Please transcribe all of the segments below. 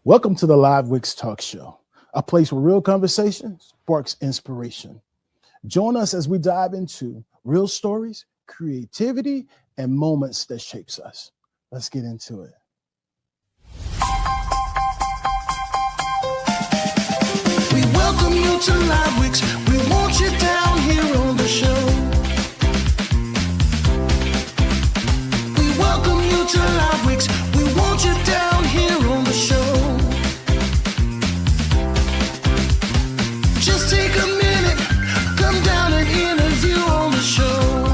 Welcome to the Live Wicks Talk Show, a place where real conversation sparks inspiration. Join us as we dive into real stories, creativity, and moments that shapes us. Let's get into it. We welcome you to Live Wicks. We want you down here on the show. We welcome you to Live Wicks. We want you down here on the show. Just take a minute, come down and interview on the show.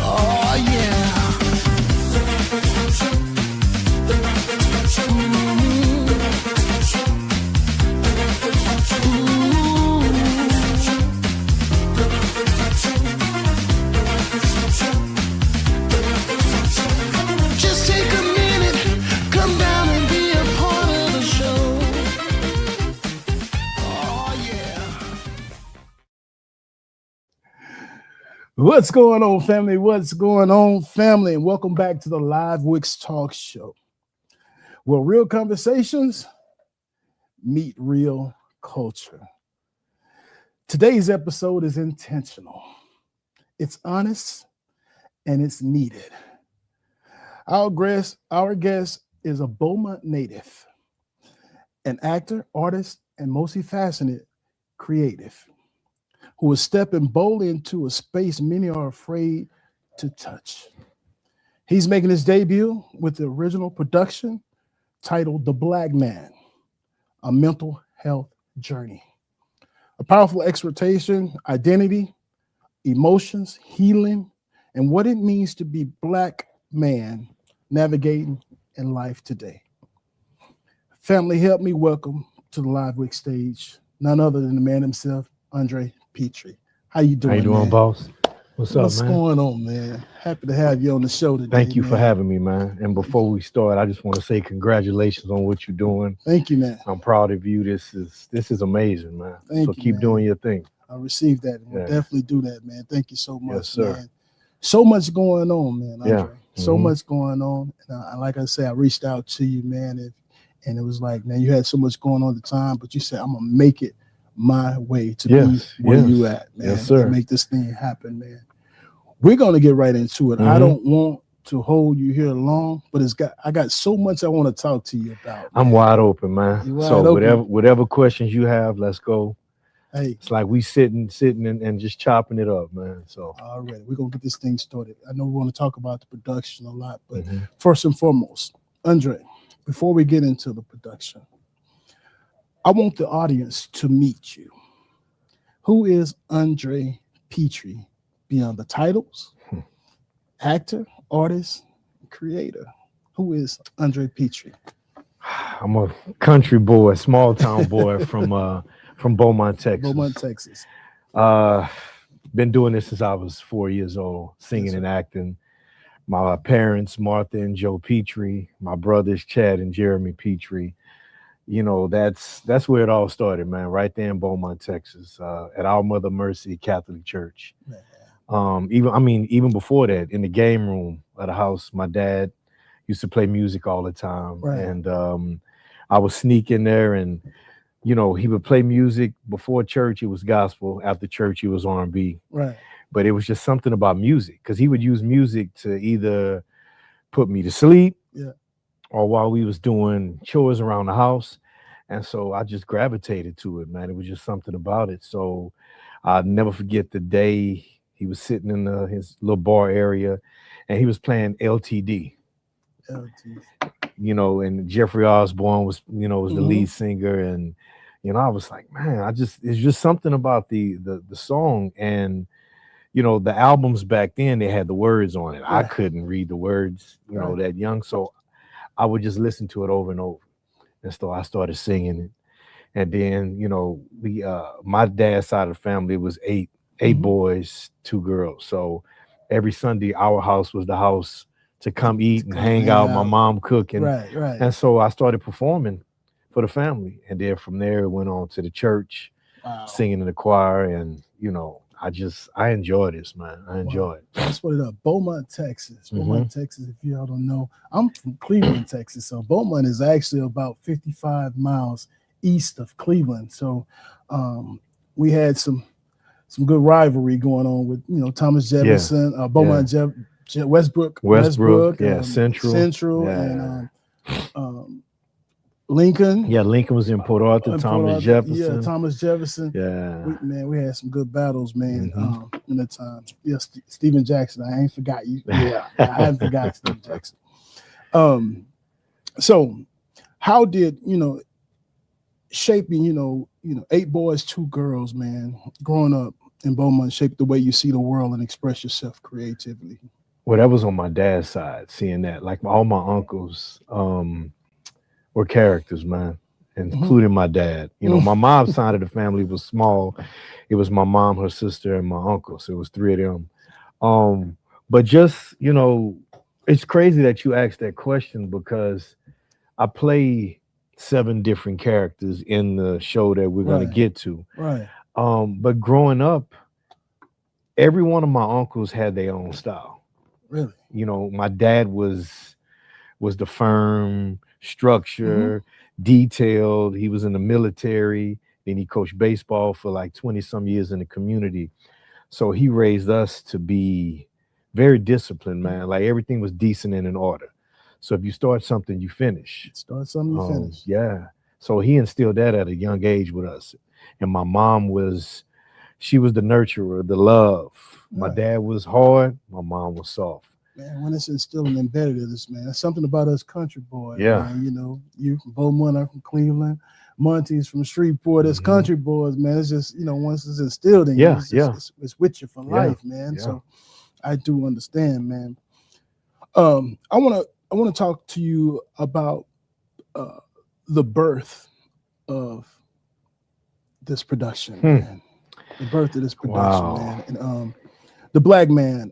Oh yeah. Just take a minute, come down and be a part of the show. Oh yeah. What's going on, family? What's going on, family? And welcome back to the Live Wicks Talk Show, where real conversations meet real culture. Today's episode is intentional. It's honest and it's needed. Our guest is a Beaumont native, an actor, artist, and multifaceted creative who is stepping boldly into a space many are afraid to touch. He's making his debut with the original production titled The Black Man, a mental health journey. A powerful exploration, identity, emotions, healing, and what it means to be Black man navigating in life today. Family, help me welcome to the Live Wick stage none other than the man himself, Andre Pitre. How you doing? How you doing, man? boss? What's What's up, man? going on, man? Happy to have you on the show today. Thank you man. for having me, man. And before we start, I just want to say congratulations on what you're doing. Thank you, man. I'm proud of you. This is amazing, man. Thank so you, keep man. doing your thing. I received that. We'll Yeah. definitely do that, man. Thank you so much, Yes, sir. man. So much going on, man. Andre. Yeah. So Mhm. much going on. And like I said, I reached out to you, man, and it was like, man, you had so much going on at the time, but you said, I'm gonna make it my way to Yes, be where yes. you at, man. Yes, sir. And make this thing happen, man. We're gonna get right into it. I Mhm. don't want to hold you here long, but I got so much I want to talk to you about. I'm man. wide open, man. You wide So open. whatever questions you have, let's go. Hey, It's like we sitting and just chopping it up, man. So already we're gonna get this thing started. I know we want to talk about the production a lot, but mhm. first and foremost, Andre, before we get into the production, I want the audience to meet you. Who is Andre Pitre beyond the titles? Actor, artist, creator. Who is Andre Pitre? I'm a country boy, small town boy from Beaumont, Texas. Beaumont, Texas. Been doing this since I was 4 years old, singing Yes, and acting. My parents, Martha and Joe Pitre, my brothers, Chad and Jeremy Pitre. You know, that's where it all started, man, right there in Beaumont, Texas, at Our Mother Mercy Catholic Church. Man. Even before that, in the game room of the house, my dad used to play music all the time. Right. And I would sneak in there and, you know, he would play music. Before church, it was gospel. After church, it was R&B. Right. But it was just something about music, because he would use music to either put me to sleep, Yeah. or while we was doing chores around the house. And so I just gravitated to it, man. It was just something about it. So I'll never forget the day he was sitting in his little bar area and he was playing LTD, LT. you know, and Jeffrey Osborne was the Mhm. lead singer. And, you know, I was like, man, it's just something about the song. And, you know, the albums back then, they had the words on it. I Right. couldn't read the words, you know, Right. that young. So I would just listen to it over and over. And so I started singing it. And then, you know, my dad's side of the family was eight Mhm. boys, 2 girls. So every Sunday, our house was the house to come eat and come hang hang out. My out. mom cooking. Right. Right. And so I started performing for the family. And then from there, it went on to the church, Wow. singing in the choir. And, you know, I enjoy this, man. I enjoy it. Let's put it up. Beaumont, Texas. Mhm. Beaumont, Texas. If y'all don't know, I'm from Cleveland, Texas. So Beaumont is actually about 55 miles east of Cleveland. So we had some good rivalry going on with Thomas Jefferson, Beaumont, Westbrook, yeah, Central, yeah. and Lincoln. Yeah, Lincoln was in Port Arthur. Thomas Jefferson. Yeah, Thomas Jefferson. Yeah, we had some good battles, man. Mhm. In that time. Yes, Stephen Jackson. I ain't forgot you. Yeah, I haven't forgot Stephen Jackson. So how did shaping 8 boys, 2 girls, man, growing up in Beaumont shape the way you see the world and express yourself creatively? Well, that was on my dad's side. Seeing that, like all my uncles were characters, man, including my dad. My mom's side of the family was small. It was my mom, her sister, and my uncle. So it was 3 of them. But just it's crazy that you asked that question because I play 7 different characters in the show that we're going to get to. Right. But growing up, every one of my uncles had their own style. Really? My dad was the firm, structure, detailed. He was in the military. Then he coached baseball for like 20 some years in the community. So he raised us to be very disciplined, man. Like everything was decent and in order. So if you start something, you finish. Start something, you finish. Yeah. So he instilled that at a young age with us. And my mom she was the nurturer, the love. My dad was hard. My mom was soft. Man, when it's instilled and embedded in us, man, that's something about us country boys. Yeah. Man. You from Beaumont, I'm from Cleveland. Monty's from Shreveport. It's country boys, man. It's just, once it's instilled in you, it's with you for life, man. Yeah. So I do understand, man. I want to talk to you about the birth of this production, man. The birth of this production, man. And The Black Man,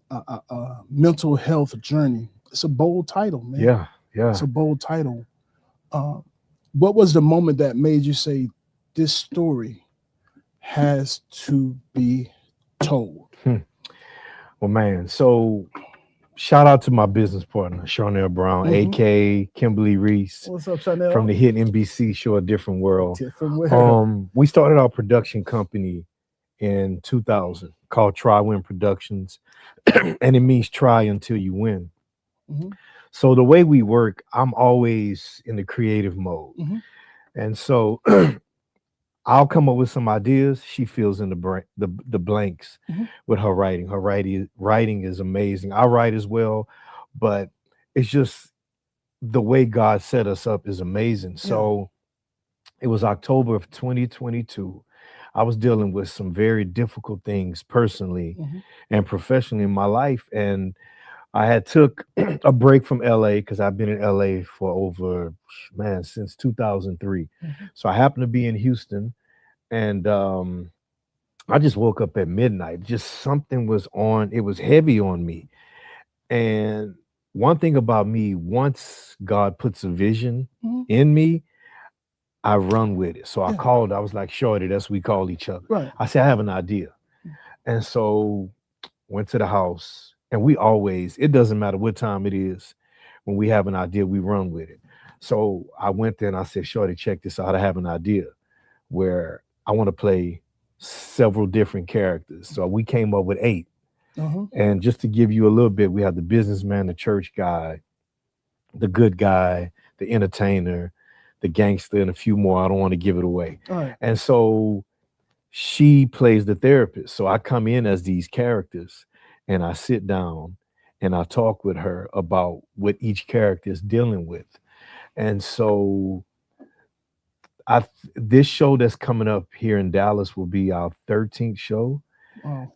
Mental Health Journey. It's a bold title, man. Yeah. It's a bold title. What was the moment that made you say, this story has to be told? Well, man, so shout out to my business partner, Charnel Brown, A.K. Kimberly Reese. What's up, Charnel? From the hit NBC show, A Different World. Different World. We started our production company in 2000 called Try Win Productions. And it means try until you win. So the way we work, I'm always in the creative mode. And so I'll come up with some ideas. She fills in the blanks with her writing. Her writing is amazing. I write as well, but it's just the way God set us up is amazing. So it was October of 2022. I was dealing with some very difficult things personally and professionally in my life. And I had took a break from LA because I've been in LA for over, since 2003. So I happened to be in Houston and I just woke up at midnight. Just something was on, it was heavy on me. And one thing about me, once God puts a vision in me, I run with it. So I called, I was like, Shorty, that's what we call each other. Right. I said, I have an idea. And so went to the house and we always, it doesn't matter what time it is, when we have an idea, we run with it. So I went there and I said, Shorty, check this out. I have an idea where I want to play several different characters. So we came up with 8. And just to give you a little bit, we have the businessman, the church guy, the good guy, the entertainer, the gangster, and a few more. I don't want to give it away. And so she plays the therapist. So I come in as these characters and I sit down and I talk with her about what each character is dealing with. And so this show that's coming up here in Dallas will be our 13th show.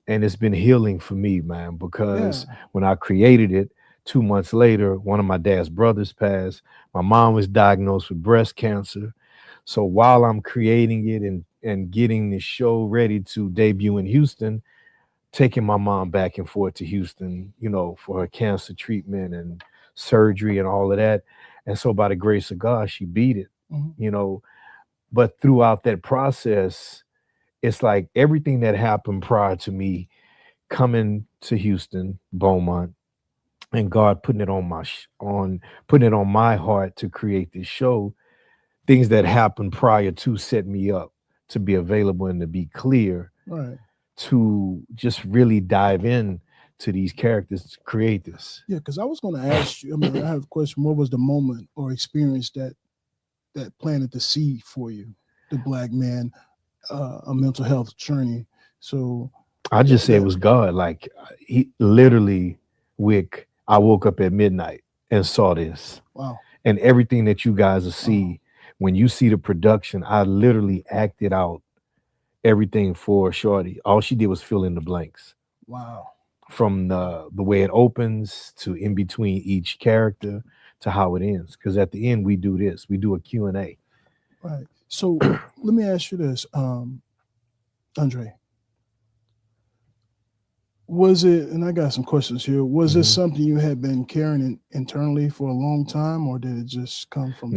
And it's been healing for me, man, because when I created it, 2 months later, one of my dad's brothers passed. My mom was diagnosed with breast cancer. So while I'm creating it and getting the show ready to debut in Houston, taking my mom back and forth to Houston, for her cancer treatment and surgery and all of that. And so by the grace of God, she beat it, But throughout that process, it's like everything that happened prior to me coming to Houston, Beaumont, and God putting it on putting it on my heart to create this show. Things that happened prior to set me up to be available and to be clear Right. to just really dive in to these characters to create this. Yeah, because I was going to ask you. I mean, I have a question. What was the moment or experience that planted the seed for you, the Black man, a mental health journey? So I just say it was God. Like he literally, Wick, I woke up at midnight and saw this. Wow. And everything that you guys will see, when you see the production, I literally acted out everything for Shorty. All she did was fill in the blanks. Wow. From the way it opens to in between each character to how it ends. Because at the end, we do this. We do a Q&A. Right. So let me ask you this, Andre. Was it, and I got some questions here, was this something you had been carrying internally for a long time, or did it just come from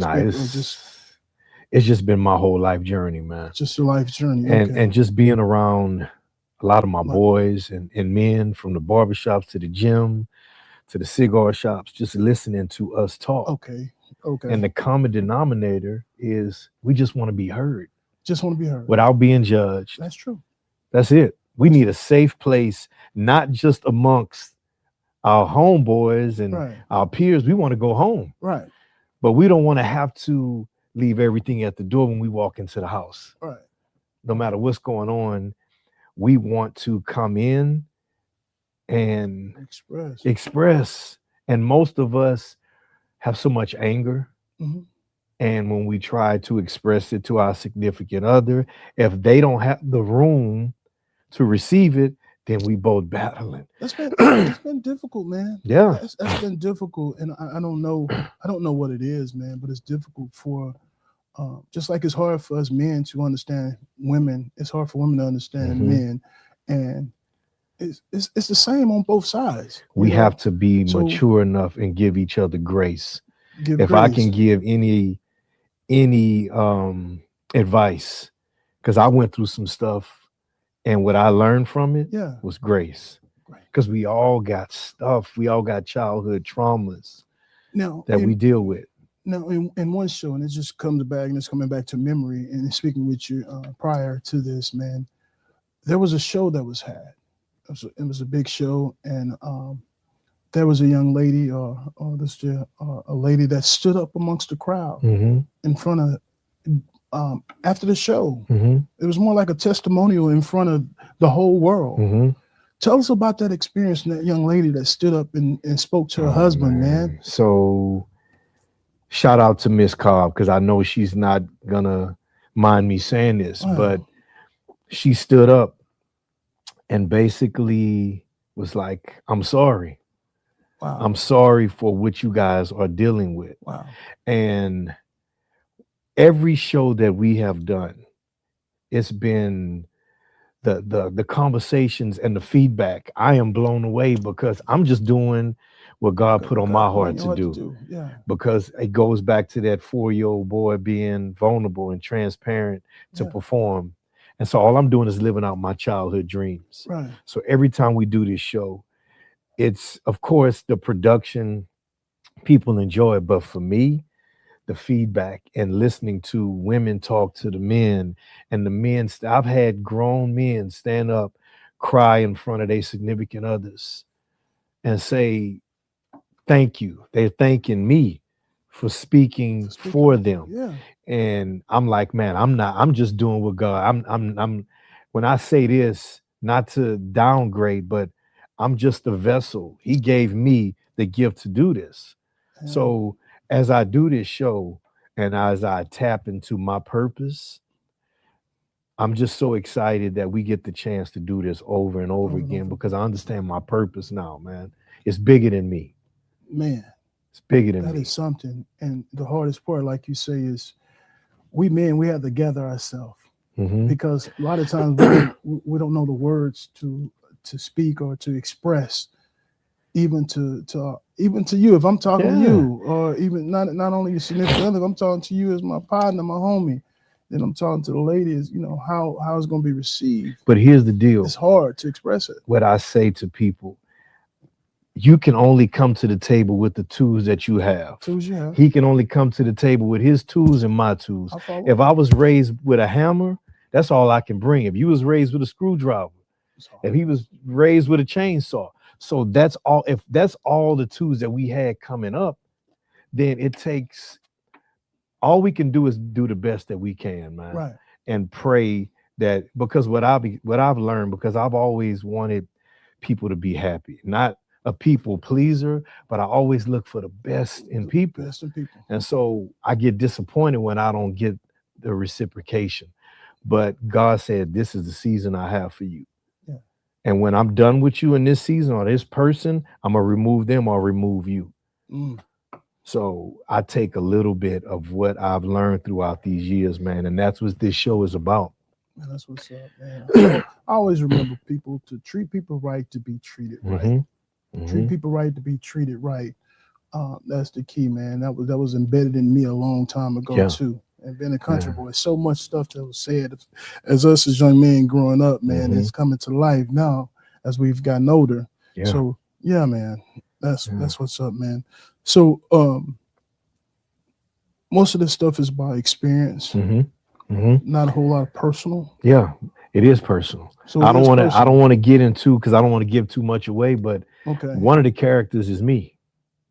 it's just been my whole life journey, man. Just a life journey? And just being around a lot of my boys and men, from the barbershops to the gym to the cigar shops, just listening to us talk. Okay. And the common denominator is we just want to be heard. Just want to be heard. Without being judged. That's true. That's it. We need a safe place, not just amongst our homeboys and our peers. We want to go home. Right. But we don't want to have to leave everything at the door when we walk into the house. Right. No matter what's going on, we want to come in and express. And most of us have so much anger. Mm-hmm. And when we try to express it to our significant other, if they don't have the room to receive it, then we both battling. It's been difficult, man. Yeah. That's been difficult. And I don't know what it is, man, but it's difficult for, just like it's hard for us men to understand women, it's hard for women to understand men. And it's the same on both sides. We have to be mature enough and give each other grace. I can give any advice, because I went through some stuff, and what I learned from it was grace. Because we all got stuff. We all got childhood traumas that we deal with. Now, in one show, and it just comes back, and it's coming back to memory, and speaking with you prior to this, man, there was a show that was had. It was a big show, and there was a young lady, a lady that stood up amongst the crowd in front of, after the show. It was more like a testimonial in front of the whole world. Tell us about that experience and that young lady that stood up and spoke to her husband, man. So shout out to Miss Cobb, because I know she's not gonna mind me saying this, but she stood up and basically was like, I'm sorry. Wow. I'm sorry for what you guys are dealing with. Wow. And every show that we have done, it's been the conversations and the feedback. I am blown away, because I'm just doing what God put on my heart to do. Yeah. Because it goes back to that 4-year-old boy being vulnerable and transparent to perform. And so all I'm doing is living out my childhood dreams. Right. So every time we do this show, it's, of course, the production, people enjoy it. But for me, the feedback and listening to women talk to the men, and the men, I've had grown men stand up, cry in front of their significant others and say, thank you. They're thanking me for speaking for them. Yeah. And I'm like, man, I'm just doing what God, I'm when I say this, not to downgrade, but I'm just a vessel. He gave me the gift to do this. Yeah. So as I do this show and as I tap into my purpose, I'm just so excited that we get the chance to do this over and over again, because I understand my purpose now, man. It's bigger than me. Man. It's bigger than me. That is something. And the hardest part, like you say, is we men, we have to gather ourselves, because a lot of times we don't know the words to speak or to express, even to you. If I'm talking to you, or even not only your significant other, I'm talking to you as my partner, my homie, then I'm talking to the ladies, how it's going to be received. But here's the deal. It's hard to express it. What I say to people, you can only come to the table with the tools that you have. Tools you have. He can only come to the table with his tools and my tools. If I was raised with a hammer, that's all I can bring. If you was raised with a screwdriver, if he was raised with a chainsaw, so that's all. If that's all the tools that we had coming up, then it takes, all we can do is do the best that we can, man. Right. And pray that, because what I've learned, because I've always wanted people to be happy, not a people pleaser, but I always look for the best in people. Best in people. And so I get disappointed when I don't get the reciprocation. But God said, this is the season I have for you. Yeah. And when I'm done with you in this season or this person, I'm going to remove them or remove you. Mm. So I take a little bit of what I've learned throughout these years, man. And that's what this show is about. Man, that's what's up, man. I always remember people to treat people right, to be treated right. Mm-hmm. Treat people right, to be treated right. That's the key, man. That was embedded in me a long time ago too. And being a country boy, so much stuff that was said as us as young men growing up, man, it's coming to life now as we've gotten older. Yeah. So yeah, man, that's what's up, man. So most of this stuff is by experience, not a whole lot of personal. Yeah, it is personal. So I don't want to get into, because I don't want to give too much away, but one of the characters is me.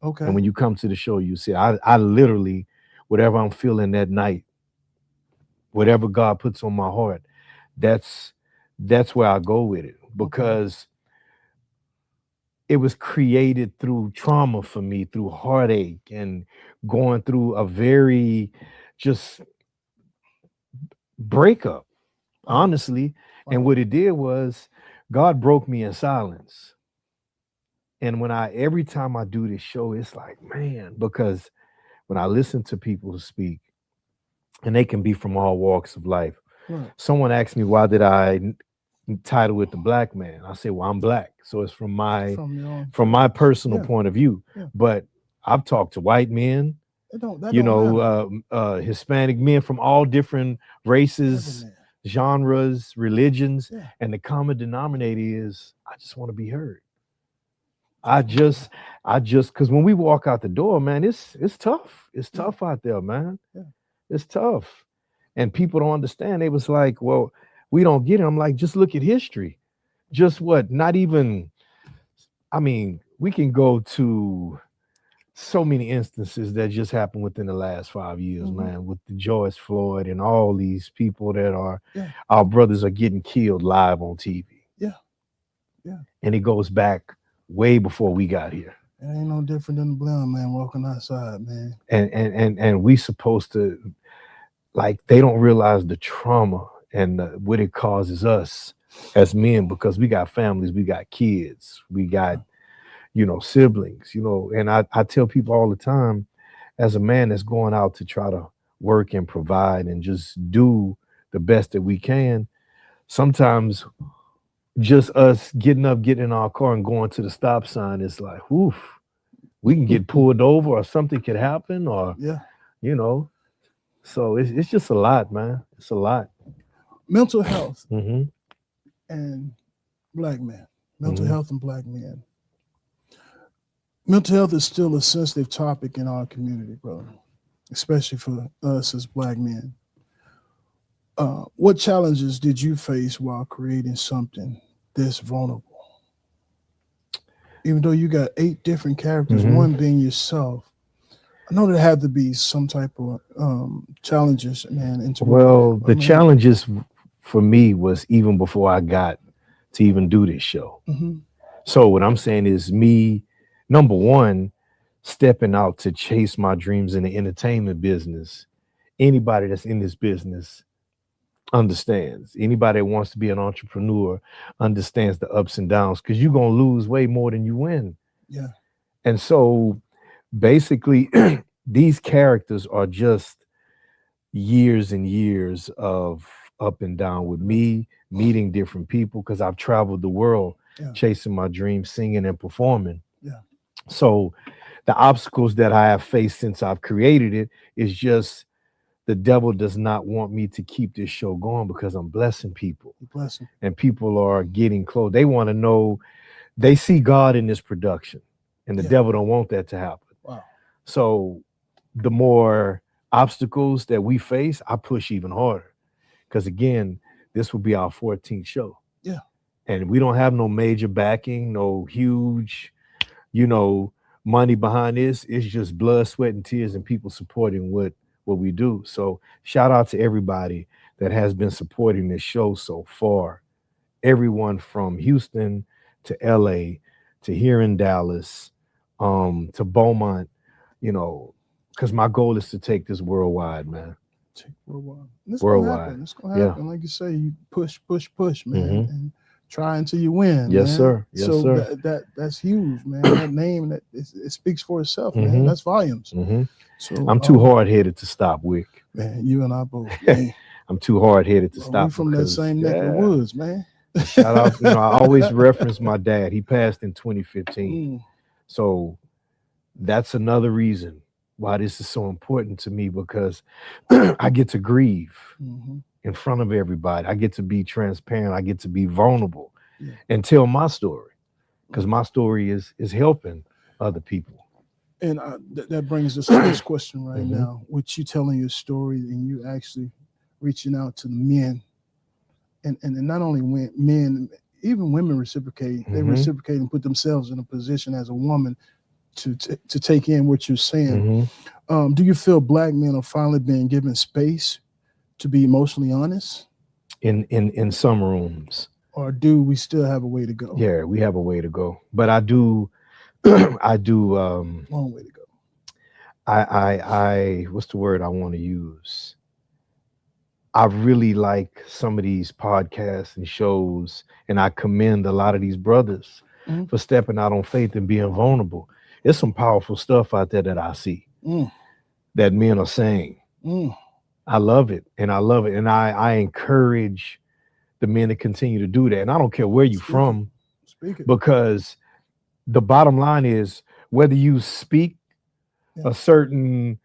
Okay. And when you come to the show, you see I literally, whatever I'm feeling that night, whatever God puts on my heart, that's where I go with it, because it was created through trauma for me, through heartache and going through a very just breakup, honestly. And what it did was God broke me in silence. And every time I do this show, it's like, man, because when I listen to people speak, and they can be from all walks of life. Right. Someone asked me, why did I title it The Black Man? I say, well, I'm black. So it's from my personal point of view. Yeah. But I've talked to white men, Hispanic men from all different races, genres, religions. Yeah. And the common denominator is, I just want to be heard. I just, because when we walk out the door, man, it's tough. It's tough out there, man. Yeah. It's tough. And people don't understand. They was like, well, we don't get it. I'm like, just look at history. Just what? Not even, I mean, we can go to so many instances that just happened within the last 5 years, man, with the George Floyd and all these people that are, our brothers are getting killed live on TV. Yeah. Yeah. And it goes back way before we got here. It ain't no different than the blind man walking outside, man. And we supposed to, like, they don't realize the trauma and what it causes us as men, because we got families, we got kids, we got, siblings, and I tell people all the time, as a man that's going out to try to work and provide and just do the best that we can, sometimes just us getting in our car and going to the stop sign is like, woof, we can get pulled over or something could happen, or, so it's just a lot, man. It's a lot. Mental health and black men. Mental health and black men. Mental health is still a sensitive topic in our community, brother, especially for us as black men. What challenges did you face while creating something this vulnerable? Even though you got 8 different characters, one being yourself, I know there had to be some type of challenges, man. The challenges for me was even before I got to even do this show. So what I'm saying is me, number one, stepping out to chase my dreams in the entertainment business. Anybody that's in this business understands. Anybody that wants to be an entrepreneur understands the ups and downs, because you're going to lose way more than you win. Yeah. And so basically these characters are just years and years of up and down with me, meeting different people, because I've traveled the world chasing my dreams, singing and performing. Yeah. So the obstacles that I have faced since I've created it is just the devil does not want me to keep this show going because I'm blessing people. Bless him. And people are getting close. They want to know, they see God in this production, and the Yeah. devil don't want that to happen. Wow. So the more obstacles that we face, I push even harder. Because again, this will be our 14th show. Yeah. And we don't have no major backing, no huge, money behind this. It's just blood, sweat, and tears and people supporting what we do. So shout out to everybody that has been supporting this show so far. Everyone from Houston to LA to here in Dallas, to Beaumont, because my goal is to take this worldwide, man. Worldwide. It's Worldwide. gonna happen. It's gonna happen. Like you say, you push, man, and try until you win. Yes, man. sir. Yes, so sir. That's huge, man. That name, it speaks for itself, man. That's volumes. So I'm too hard-headed to stop, Wick. Man, you and I both. Man. I'm too hard-headed to stop. We from that same neck of the woods, man. Shout out. I always reference my dad. He passed in 2015. So that's another reason why this is so important to me, because I get to grieve in front of everybody. I get to be transparent. I get to be vulnerable and tell my story, because my story is helping other people. And that brings us to this question right now, with you telling your story and you actually reaching out to the men, and not only men, even women reciprocate. They reciprocate and put themselves in a position as a woman to take in what you're saying. Do you feel Black men are finally being given space to be emotionally honest? In some rooms. Or do we still have a way to go? Yeah, we have a way to go. But I do long way to go. I what's the word I want to use? I really like some of these podcasts and shows, and I commend a lot of these brothers for stepping out on faith and being vulnerable. There's some powerful stuff out there that I see that men are saying. I love it, and I encourage the men to continue to do that. And I don't care where you're from, because the bottom line is, whether you speak a certain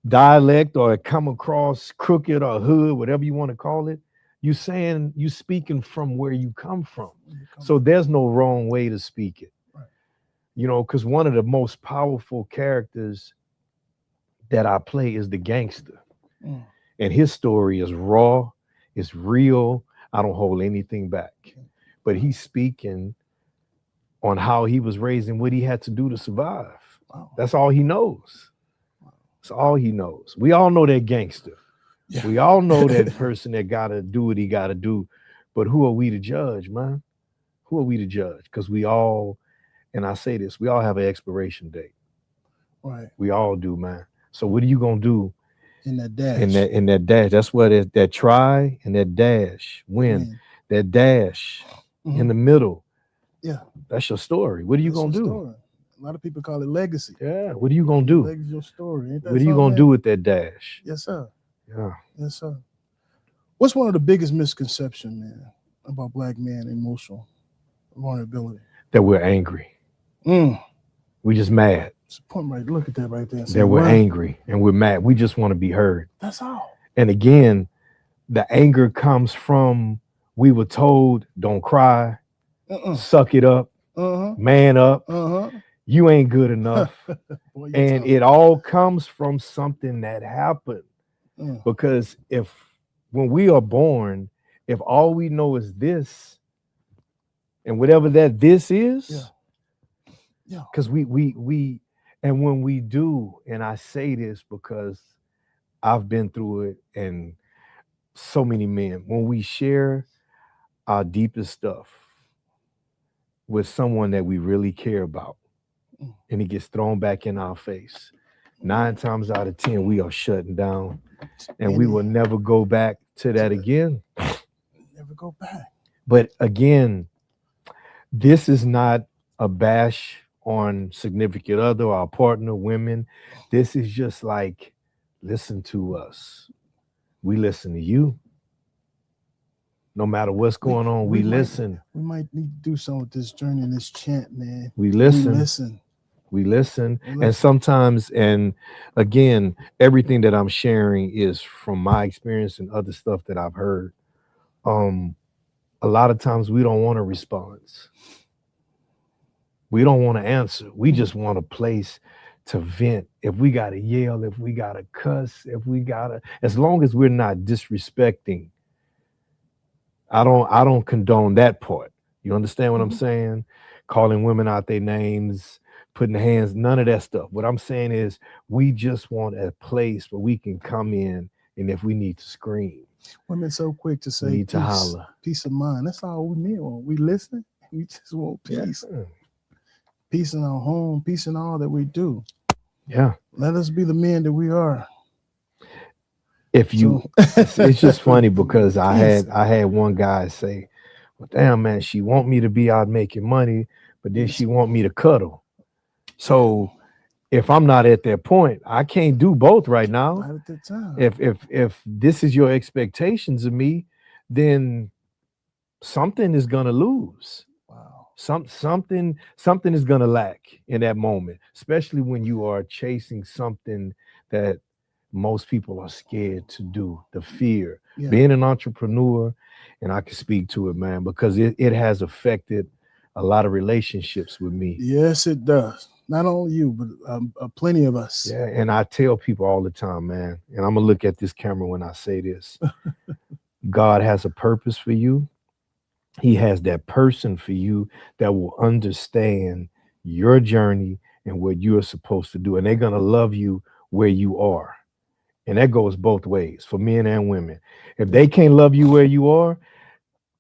dialect or come across crooked or hood, whatever you want to call it, you speaking from where you come from. So there's no wrong way to speak it. Because one of the most powerful characters that I play is the gangster. And his story is raw, it's real. I don't hold anything back. But he's speaking on how he was raised and what he had to do to survive. That's all he knows. That's all he knows. We all know that gangster. We all know that person that gotta do what he gotta do. But who are we to judge, man? Who are we to judge? Because we all, and I say this, we all have an expiration date. Right. We all do, man. So what are you gonna do in that dash? In that dash. That's what it is. That try and that dash. Win. That dash in the middle. Yeah. That's your story. What are you gonna do? Story. A lot of people call it legacy. Yeah. What are you gonna do? Legacy your story. Ain't that what are you gonna do with that dash? Yes, sir. Yeah. Yes, sir. What's one of the biggest misconceptions, man, about Black men emotional vulnerability? That we're angry. We just mad. It's a point right. Look at that right there. That we're angry and we're mad. We just want to be heard. That's all. And again, the anger comes from, we were told, don't cry, suck it up, man up, you ain't good enough. Boy, and it all comes from something that happened. Because when we are born, if all we know is this, and whatever that this is, because we and when we do, and I say this because I've been through it, and so many men, when we share our deepest stuff with someone that we really care about, and it gets thrown back in our face, 9 times out of 10, we are shutting down, and we will never go back to that again. Never go back. But again, this is not a bash on significant other or partner, women. This is just like, listen to us. We listen to you. No matter what's going on, we listen. We might need to do something with this journey and this chant, man. We listen. We listen. We listen. And sometimes, and again, everything that I'm sharing is from my experience and other stuff that I've heard. A lot of times we don't want a response. We don't want to answer. We just want a place to vent. If we got to yell, if we got to cuss, if we got to, as long as we're not disrespecting, I don't condone that part. You understand what I'm saying? Calling women out their names, putting hands, none of that stuff. What I'm saying is we just want a place where we can come in, and if we need to scream, women so quick to say need to holler. Peace of mind. That's all we need. We listen. We just want peace. Yeah. Peace in our home, peace in all that we do. Yeah. Let us be the men that we are. If you, it's just funny because I had one guy say, "Well, damn man, she want me to be out making money, but then she want me to cuddle." So if I'm not at that point, I can't do both right now. Right at the time. If this is your expectations of me, then something is gonna lose. Wow. Something is gonna lack in that moment, especially when you are chasing something that most people are scared to do. The fear, being an entrepreneur, and I can speak to it, man, because it has affected a lot of relationships with me. Yes, it does. Not only you, but plenty of us. Yeah, and I tell people all the time, man, and I'm gonna look at this camera when I say this. God has a purpose for you. He has that person for you that will understand your journey and what you are supposed to do, and they're gonna love you where you are. And that goes both ways for men and women. If they can't love you where you are,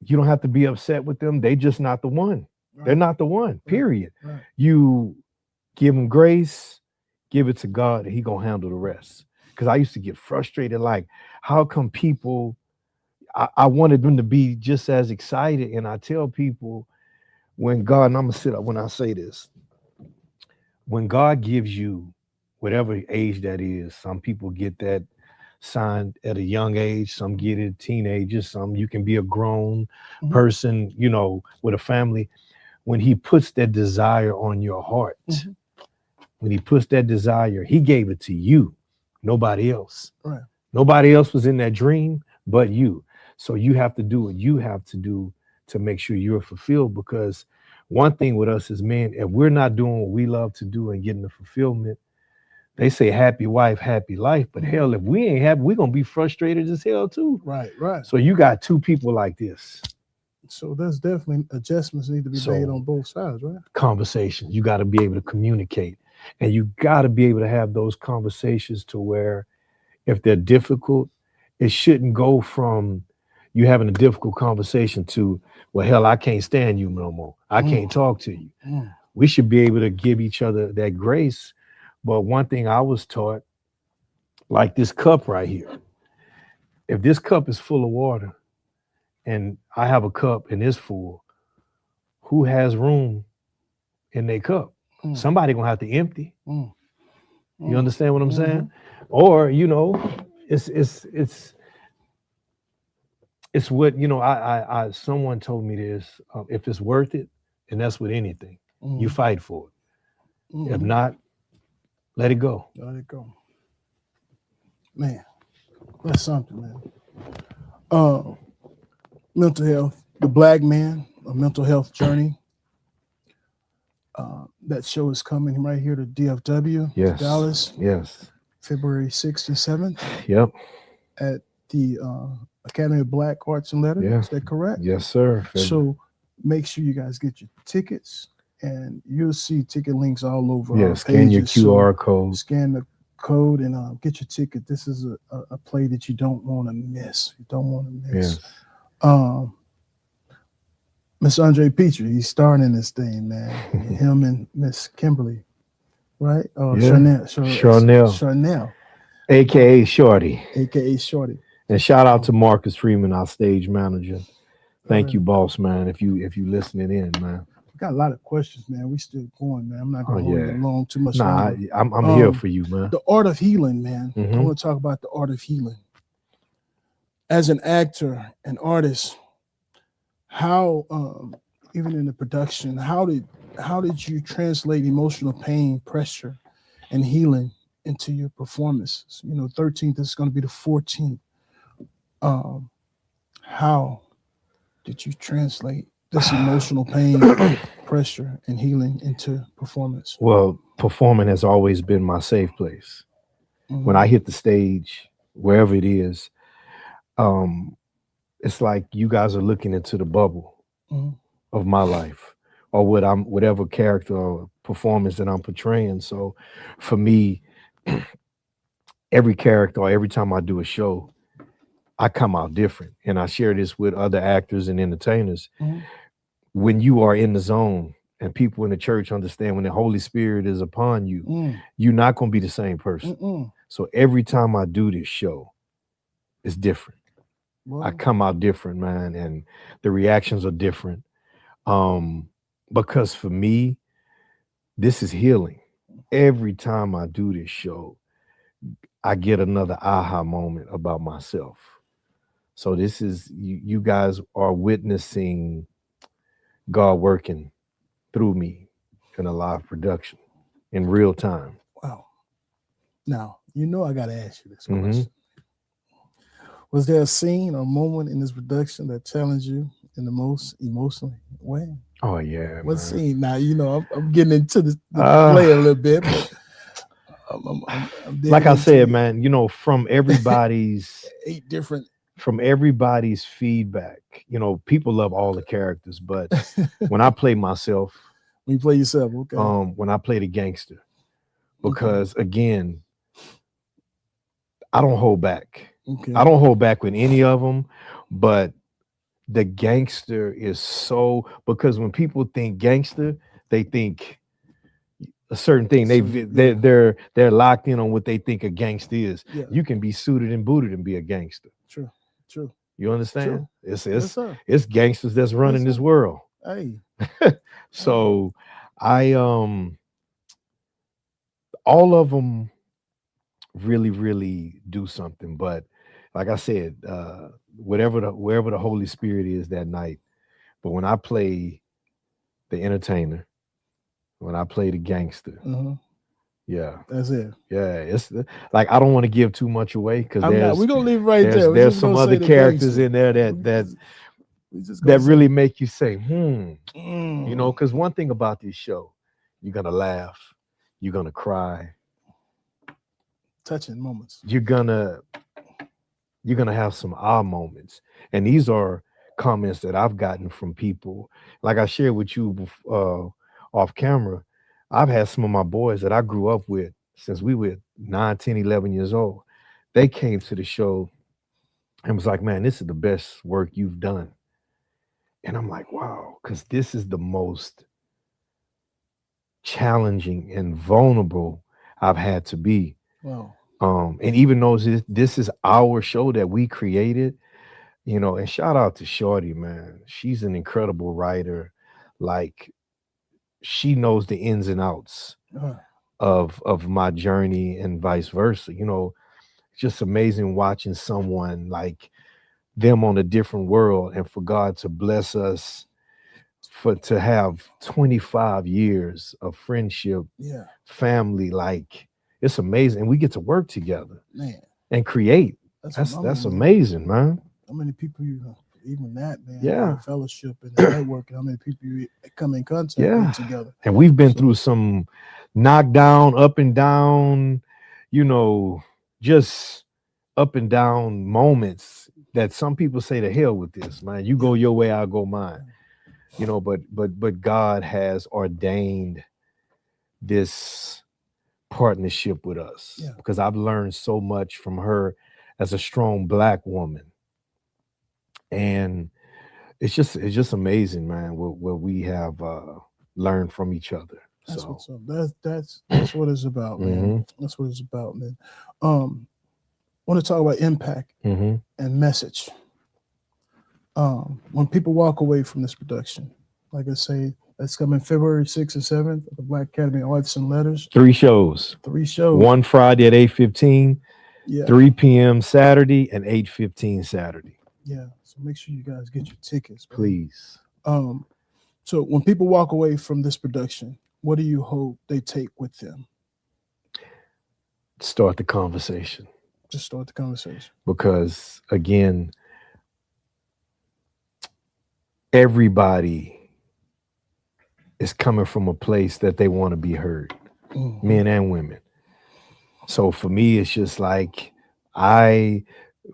you don't have to be upset with them. They just not the one. Right. They're not the one, period. Right. You give them grace, give it to God, and he gonna handle the rest. Because I used to get frustrated, like, how come people, I wanted them to be just as excited. And I tell people, when God, and I'm gonna sit up when I say this, when God gives you whatever age that is, some people get that signed at a young age, some get it teenagers, some you can be a grown person, you know, with a family. When he puts that desire on your heart, when he puts that desire, he gave it to you, nobody else. Right. Nobody else was in that dream but you. So you have to do what you have to do to make sure you're fulfilled, because one thing with us as men, if we're not doing what we love to do and getting the fulfillment, they say happy wife, happy life, but hell, if we ain't happy, we're gonna be frustrated as hell too. Right, right. So you got two people like this. So there's definitely adjustments need to be made on both sides, right? Conversations. You got to be able to communicate, and you got to be able to have those conversations to where, if they're difficult, it shouldn't go from you having a difficult conversation to, well, hell, I can't stand you no more. I can't talk to you. We should be able to give each other that grace. But one thing I was taught, like this cup right here, if this cup is full of water and I have a cup and it's full, who has room in their cup? Somebody gonna have to empty. You understand what I'm saying? Or, you know, it's what, you know, I someone told me this, if it's worth it, and that's with anything, you fight for it. If not, let it go. Let it go. Man, that's something, man. Mental health, the Black Man, a mental health journey. That show is coming right here to DFW, yes. Dallas. Yes. February 6th and 7th. Yep. At the Academy of Black Arts and Letters. Yeah. Is that correct? Yes, sir. So make sure you guys get your tickets, and you'll see ticket links all over. Yeah, scan your QR code. Scan the code and get your ticket. This is a play that you don't want to miss. You don't want to miss. Yes. Miss Andre Pitre, he's starring in this thing, man. Him and Miss Kimberly, right? Charnel. AKA Shorty. AKA Shorty. And shout out to Marcus Freeman, our stage manager. Thank you, boss, man. If you listening in, man. We got a lot of questions, man. We still going, man. I'm not gonna hold it long too much. Nah, I'm here for you, man. The art of healing, man. I want to talk about the art of healing. As an actor, an artist, how even in the production, how did you translate emotional pain, pressure, and healing into your performances? 13th is going to be the 14th. How did you translate this emotional pain, pressure, and healing into performance? Well, performing has always been my safe place. Mhm. When I hit the stage, wherever it is, it's like you guys are looking into the bubble Mhm. of my life, or whatever character or performance that I'm portraying. So for me, every character or every time I do a show, I come out different. And I share this with other actors and entertainers. Mhm. When you are in the zone and people in the church understand when the Holy Spirit is upon you, Mm. you're not going to be the same person. Mm-mm. So every time I do this show, it's different. I Well, come out different, man, and the reactions are different. Because for me, this is healing. Every time I do this show, I get another aha moment about myself. So this is you guys are witnessing God working through me in a live production in real time. wow. Now, I got to ask you this Mhm. question. Was there a scene or moment in this production that challenged you in the most emotional way? Oh yeah, What man. scene? Now, I'm getting into the Uh, play a little bit, but I'm digging like I into said, it. man, from everybody's 8 different. feedback, people love all the characters, but when I play myself, When you play yourself, okay. when I play the gangster, Okay. because again, I don't hold back. Okay. I don't hold back with any of them, but the gangster is so, because when people think gangster, they think a certain thing. They're locked in on what they think a gangster is. Yeah. You can be suited and booted and be a gangster. True. You understand? True. It's Yes, sir. it's gangsters that's running Yes, this sir. world. Hey. So I all of them really, really do something. But like I said, wherever the Holy Spirit is that night. But when I play the entertainer, when I play the gangster, Uh-huh. yeah, That's it. it's like I don't want to give too much away because I'm not. We're gonna leave it right there. We're there's just some gonna other say the characters gangster. in there We just gonna that say, really make you say, mm. because one thing about this show, you're gonna laugh, you're gonna cry, touching moments. you're gonna have some moments, and these are comments that I've gotten from people. Like I shared with you off camera, I've had some of my boys that I grew up with since we were 9, 10, 11 years old. They came to the show and was like, man, this is the best work you've done. And I'm like, wow, because this is the most challenging and vulnerable I've had to be. Wow. And even though this is our show that we created, and shout out to Shorty, man. She's an incredible writer. Like, she knows the ins and outs Uh, of my journey and vice versa. It's just amazing watching someone like them on a different world, and for God to bless us to have 25 years of friendship, yeah, family. Like, it's amazing. And we get to work together man. and create. That's amazing, man. How many people even that, man? Yeah. Fellowship and networking. How many people you come in contact with together? And we've been through some knockdown, up and down, just up and down moments that some people say, to hell with this, man. You go your way, I'll go mine. But God has ordained this partnership with us, because I've learned so much from her as a strong Black woman. And it's just amazing, man, what we have learned from each other. That's what's up. That's what it's about, man. That's what it's about, man. Want to talk about impact and message. When people walk away from this production, like I say, that's coming February 6th and 7th at the Black Academy of Arts and Letters. 3 shows. 3 shows. One Friday at 8:15, 3 p.m. Saturday, and 8:15 Saturday. Yeah. So make sure you guys get your tickets, please. So when people walk away from this production, what do you hope they take with them? Start the conversation. Just start the conversation. Because again, everybody is coming from a place that they want to be heard, men and women. So for me, it's just like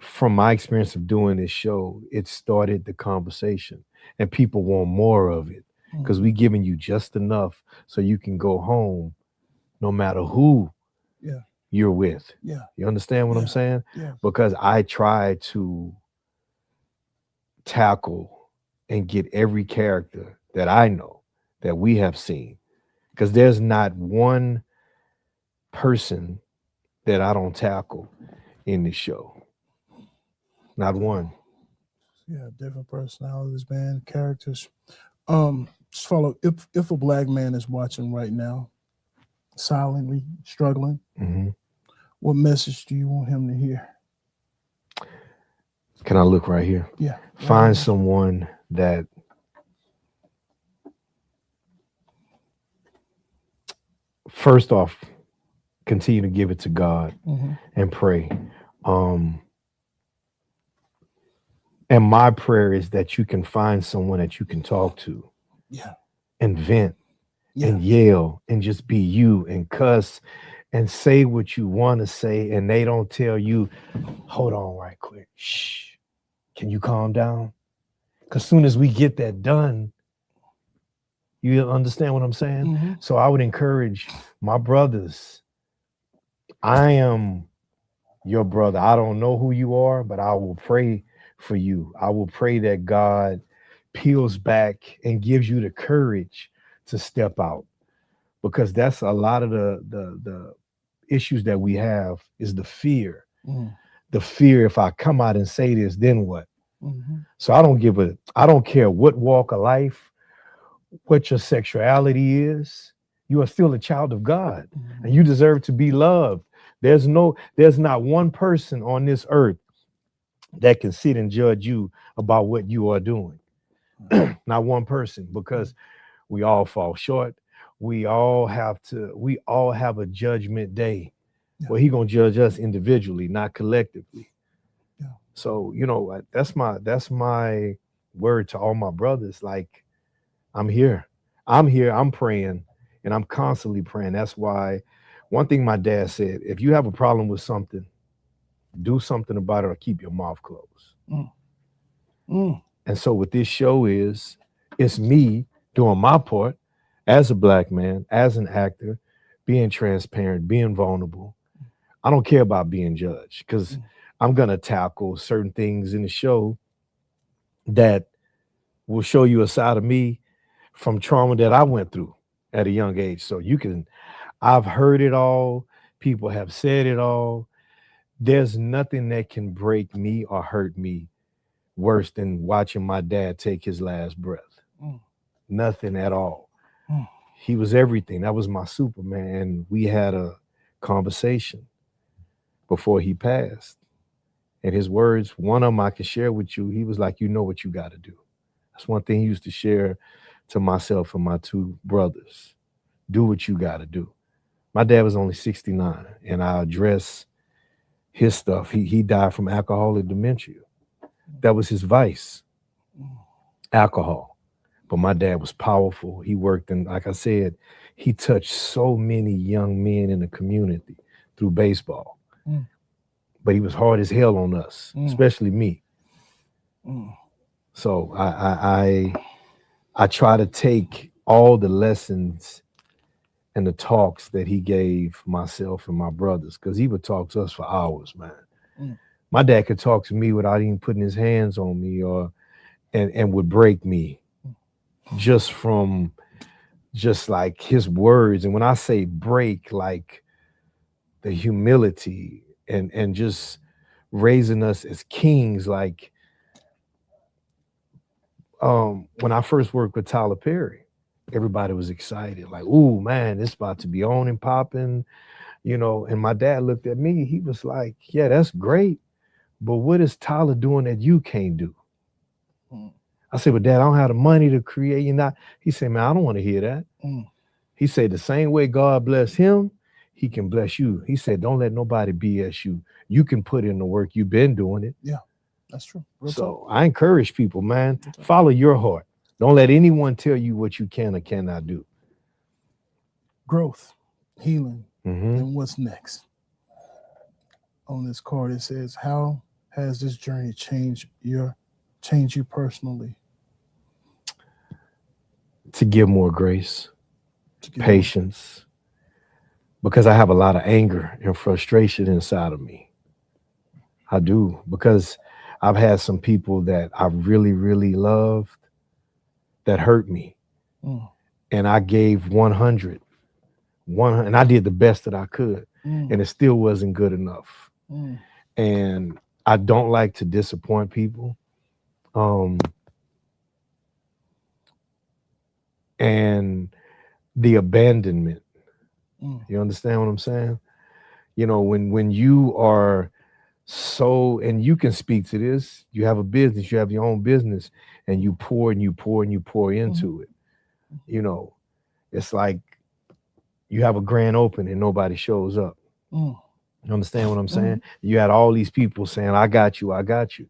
from my experience of doing this show, it started the conversation, and people want more of it because we giving you just enough so you can go home no matter who you're with. Yeah. You understand what I'm saying? Yeah. Because I try to tackle and get every character that I know that we have seen, because there's not one person that I don't tackle in the show. Not one. Yeah, different personalities, man, characters. Just follow. If a black man is watching right now, silently struggling, what message do you want him to hear? Can I look right here? Yeah. Find someone that first off, continue to give it to God and pray. And my prayer is that you can find someone that you can talk to, and vent, and yell, and just be you, and cuss, and say what you want to say, and they don't tell you, hold on right quick, shh, can you calm down? Because soon as we get that done, you understand what I'm saying? So I would encourage my brothers. I am your brother. I don't know who you are, but I will pray for you. I will pray that God peels back and gives you the courage to step out, because that's a lot of the issues that we have is the fear. The fear, if I come out and say this, then what? So I don't care what walk of life, what your sexuality is, you are still a child of God, and you deserve to be loved. There's not one person on this earth that can sit and judge you about what you are doing. Not one person, because we all fall short. We all have a judgment day where he gonna judge us individually, not collectively. So, that's my word to all my brothers. Like, I'm here, I'm praying, and I'm constantly praying. That's why one thing my dad said, if you have a problem with something, do something about it or keep your mouth closed. And so what this show is, it's me doing my part as a black man, as an actor, being transparent, being vulnerable. I don't care about being judged, because I'm going to tackle certain things in the show that will show you a side of me from trauma that I went through at a young age. So I've heard it all. People have said it all. There's nothing that can break me or hurt me worse than watching my dad take his last breath. Nothing at all. He was everything. That was my Superman. And we had a conversation before he passed. And his words, one of them I can share with you. He was like, you know what you got to do. That's one thing he used to share to myself and my two brothers. Do what you got to do. My dad was only 69, and I address his stuff. He died from alcoholic dementia. That was his vice, alcohol. But my dad was powerful. He worked, and like I said, he touched so many young men in the community through baseball. But he was hard as hell on us, especially me. So I try to take all the lessons and the talks that he gave myself and my brothers, because he would talk to us for hours, man. My dad could talk to me without even putting his hands on me, and would break me just like his words. And when I say break, like the humility and just raising us as kings. Like when I first worked with Tyler Perry, everybody was excited, like, ooh, man, it's about to be on and popping, and my dad looked at me, he was like, yeah, that's great, but what is Tyler doing that you can't do? I said, but Dad, I don't have the money to create. You not. He said, man, I don't want to hear that. Mm. He said, the same way God bless him, he can bless you. He said, don't let nobody BS you. You can put in the work. You've been doing it. Yeah, that's true. Real So talk. I encourage people, man, Real talk. follow your heart. Don't let anyone tell you what you can or cannot do. Growth, healing, Mhm. and what's next? On this card, it says, "How has this journey changed you personally?" To give more grace, To get patience, because I have a lot of anger and frustration inside of me. I do, because I've had some people that I really, really loved that hurt me. Mm. And I gave 100, and I did the best that I could, Mm. and it still wasn't good enough. Mm. And I don't like to disappoint people. And the abandonment, Mm. you understand what I'm saying? You know, when you are so, and you can speak to this, you have a business, you have your own business, and you pour and you pour and you pour into it. You know, it's like you have a grand opening and nobody shows up. Mm. You understand what I'm saying? You had all these people saying, I got you, I got you.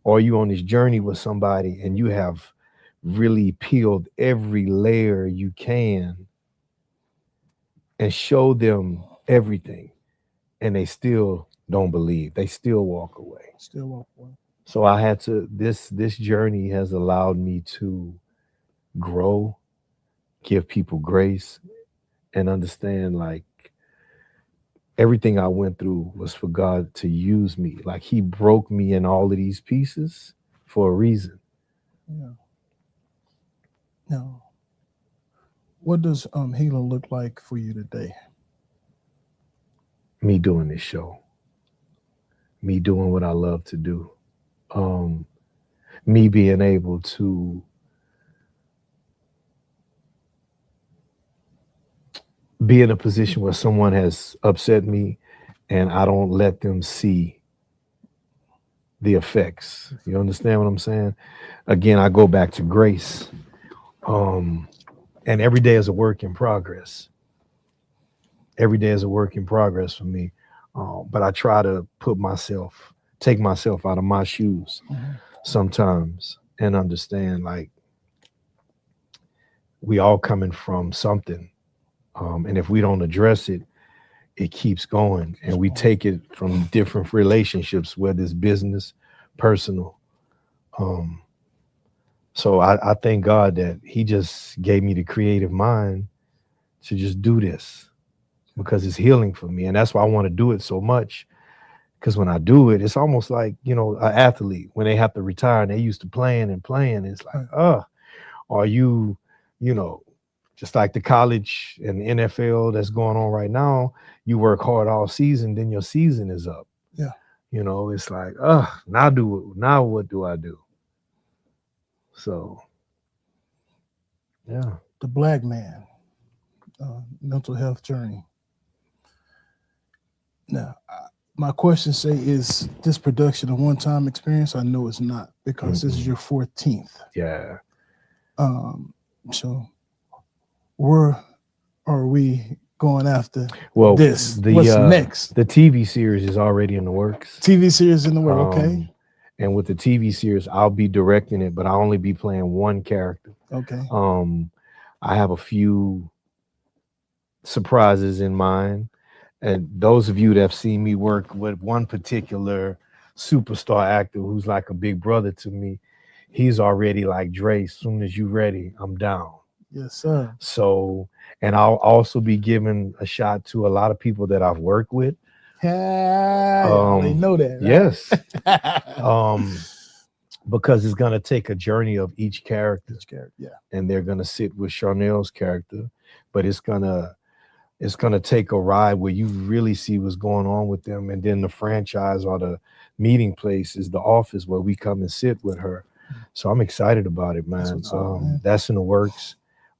Or you on this journey with somebody and you have really peeled every layer you can and show them everything, and they still don't believe. They still walk away. Still walk away. So I had to, this journey has allowed me to grow, give people grace, and understand like everything I went through was for God to use me. Like he broke me in all of these pieces for a reason. Yeah. Now, what does healing look like for you today? Me doing this show, me doing what I love to do, me being able to be in a position where someone has upset me and I don't let them see the effects. You understand what I'm saying? Again, I go back to grace. And every day is a work in progress. Every day is a work in progress for me. But I try to take myself out of my shoes sometimes and understand like we all coming from something. And if we don't address it, it keeps going. And we take it from different relationships, whether it's business, personal. So I thank God that he just gave me the creative mind to just do this because it's healing for me. And that's why I want to do it so much. Because when I do it, it's almost like, you know, an athlete, when they have to retire and they used to playing. It's like, are you, you know, just like the college and the NFL that's going on right now, you work hard all season, then your season is up. Yeah. You know, it's like, now what do I do? So, yeah. The Black man, mental health journey. Now, my question say, is this production a one-time experience? I know it's not, because this is your 14th. Yeah. So where are we going after Well, this? What's next? The TV series is already in the works. TV series in the work, okay. And with the TV series, I'll be directing it, but I'll only be playing one character. Okay. I have a few surprises in mind. And those of you that have seen me work with one particular superstar actor who's like a big brother to me, he's already like, Dre, as soon as you're ready, I'm down. Yes, sir. So, and I'll also be giving a shot to a lot of people that I've worked with. They know that. Right? Yes. Because it's going to take a journey of each character. Yeah. And they're going to sit with Charnel's character, but it's going to take a ride where you really see what's going on with them. And then the franchise or the meeting place is the office where we come and sit with her. So I'm excited about it, man. That's in the works.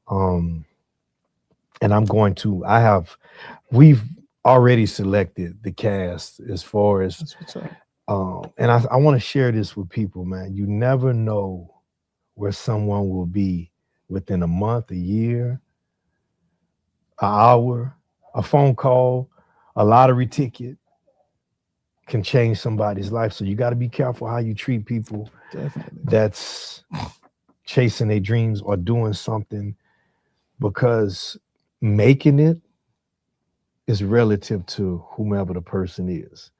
And we've already selected the cast as far as, and I want to share this with people, man. You never know where someone will be within a month, a year, an hour, a phone call, a lottery ticket can change somebody's life. So you got to be careful how you treat people Definitely. that's chasing their dreams or doing something, because making it is relative to whomever the person is.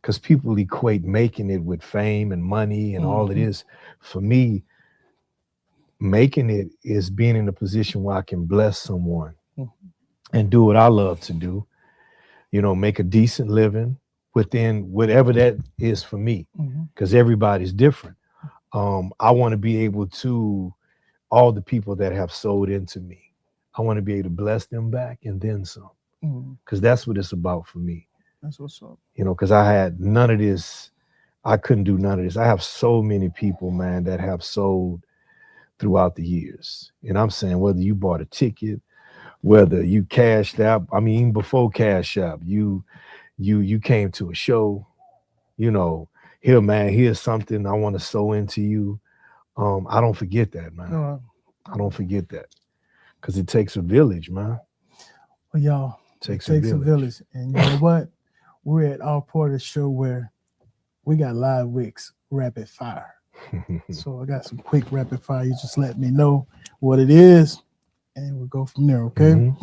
Because people equate making it with fame and money and all it is. For me, making it is being in a position where I can bless someone and do what I love to do, you know, make a decent living within whatever that is for me, because everybody's different. I want to be able to, all the people that have sold into me, I want to be able to bless them back and then some, because that's what it's about for me. That's what's up. You know, because I had none of this. I couldn't do none of this. I have so many people, man, that have sold throughout the years. And I'm saying, whether you bought a ticket, whether you cashed out, I mean, even before Cash App, you came to a show, you know, here, man, here's something I want to sow into you. I don't forget that, man. I don't forget that, because it takes a village, man. Well, y'all, it takes a village. And you know what? We're at our part of the show where we got live Wicks rapid fire. So I got some quick rapid fire. You just let me know what it is, and we'll go from there, okay?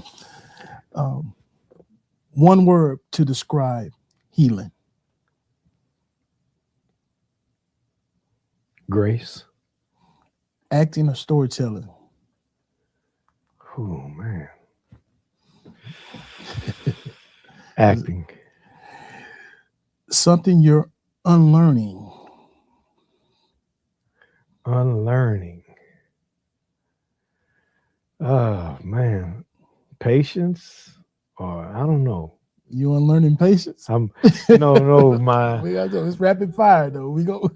One word to describe healing. Grace. Acting or storytelling. Oh, man. Acting. Something you're unlearning. Unlearning. Oh, man. Patience, or I don't know. You unlearning patience? No, my we got to, it's rapid fire though. We go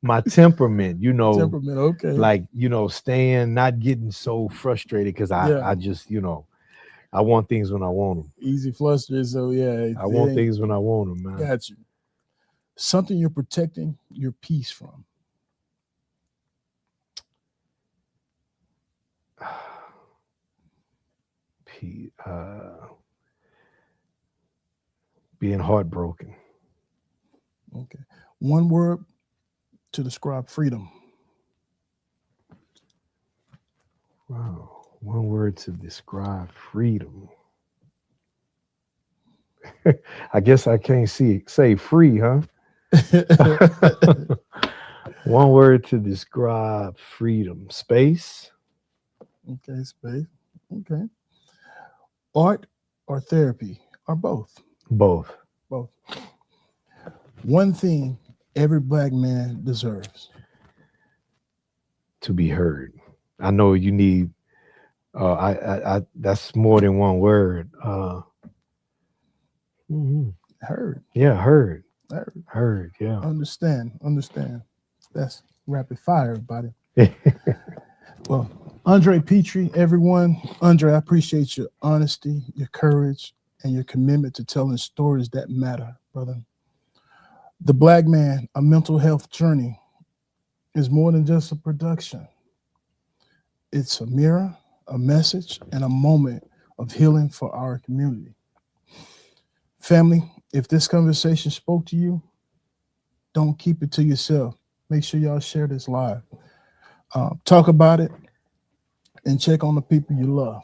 my temperament, you know. Temperament, okay. Like, you know, not getting so frustrated, because I just, you know, I want things when I want them. Easy flustered, so yeah. I want things when I want them, man. Got you. Something you're protecting your peace from. Being heartbroken. Okay. One word to describe freedom. Wow. One word to describe freedom. I guess I can't say free, huh? One word to describe freedom. Space. Okay, space. Okay. Art or therapy, or both? Both. Both. One thing every Black man deserves. To be heard. I know you need, that's more than one word. Heard. Yeah, heard. Heard, yeah. Understand. That's rapid fire, everybody. Well, Andre Pitre, everyone. Andre, I appreciate your honesty, your courage, and your commitment to telling stories that matter, brother. The Black Man, a mental health journey, is more than just a production. It's a mirror, a message, and a moment of healing for our community. Family, if this conversation spoke to you, don't keep it to yourself. Make sure y'all share this live. Talk about it and check on the people you love.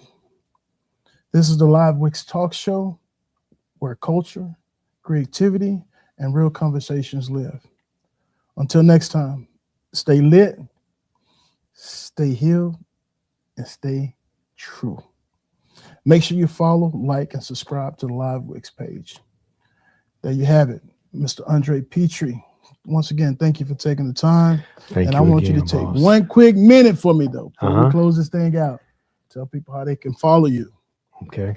This is the Live Wicks Talk Show, where culture, creativity, and real conversations live. Until next time, stay lit, stay healed, and stay true. Make sure you follow, like, and subscribe to the Live Wicks page. There you have it, Mr. Andre Pitre. Once again, thank you for taking the time. Thank you. I want you to take one quick minute for me, though, before we close this thing out. Tell people how they can follow you. Okay.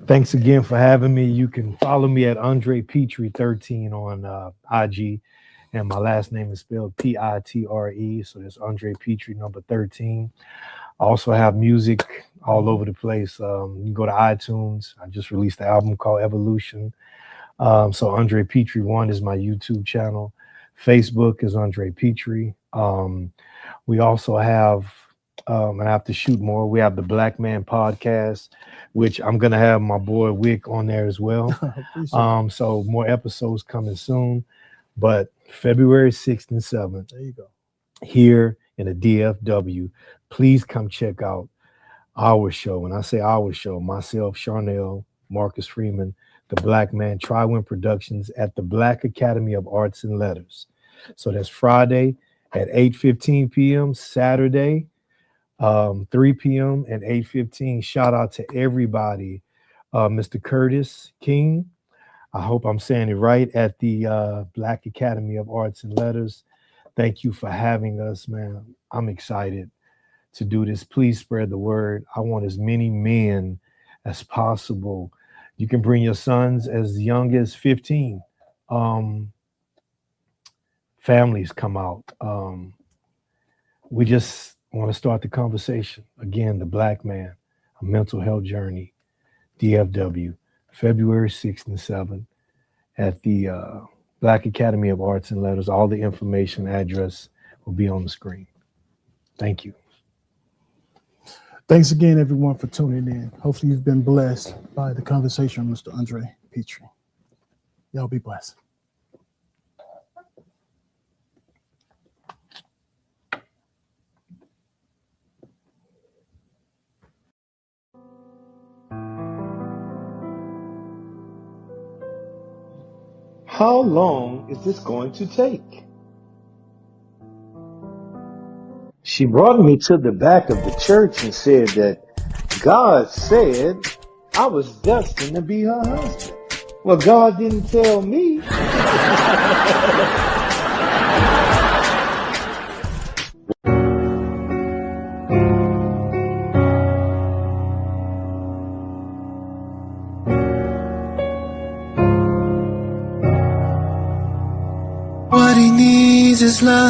Thanks again for having me. You can follow me at Andre Pitre 13 on IG, and my last name is spelled Pitre. So it's Andre Pitre number 13. I also have music all over the place. You can go to iTunes. I just released an album called Evolution. So Andre Pitre 1 is my YouTube channel. Facebook is Andre Pitre. We also have, and I have to shoot more. We have the Black Man Podcast, which I'm gonna have my boy Wick on there as well. So more episodes coming soon. But February 6th and 7th, there you go, here in the DFW, please come check out our show. When I say our show, myself, Charnel, Marcus Freeman, the Black Man, Tri-Win Productions at the Black Academy of Arts and Letters. So that's Friday at 8:15 p.m., Saturday, 3 p.m. and 8:15. Shout out to everybody. Mr. Curtis King, I hope I'm saying it right, at the Black Academy of Arts and Letters. Thank you for having us, man. I'm excited to do this. Please spread the word. I want as many men as possible. You can bring your sons as young as 15. Families come out. We just want to start the conversation. Again, the Black Man, a mental health journey, DFW, February 6th and 7th at the Black Academy of Arts and Letters. All the information, address will be on the screen. Thank you. Thanks again, everyone, for tuning in. Hopefully you've been blessed by the conversation with Mr. Andre Pitre. Y'all be blessed. How long is this going to take? She brought me to the back of the church and said that God said I was destined to be her husband. Well, God didn't tell me. What he needs is love.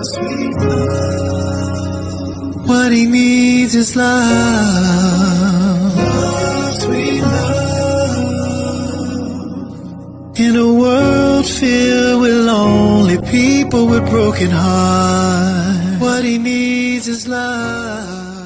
Sweet love. What he needs is love. Sweet love. In a world filled with lonely people with broken hearts, what he needs is love.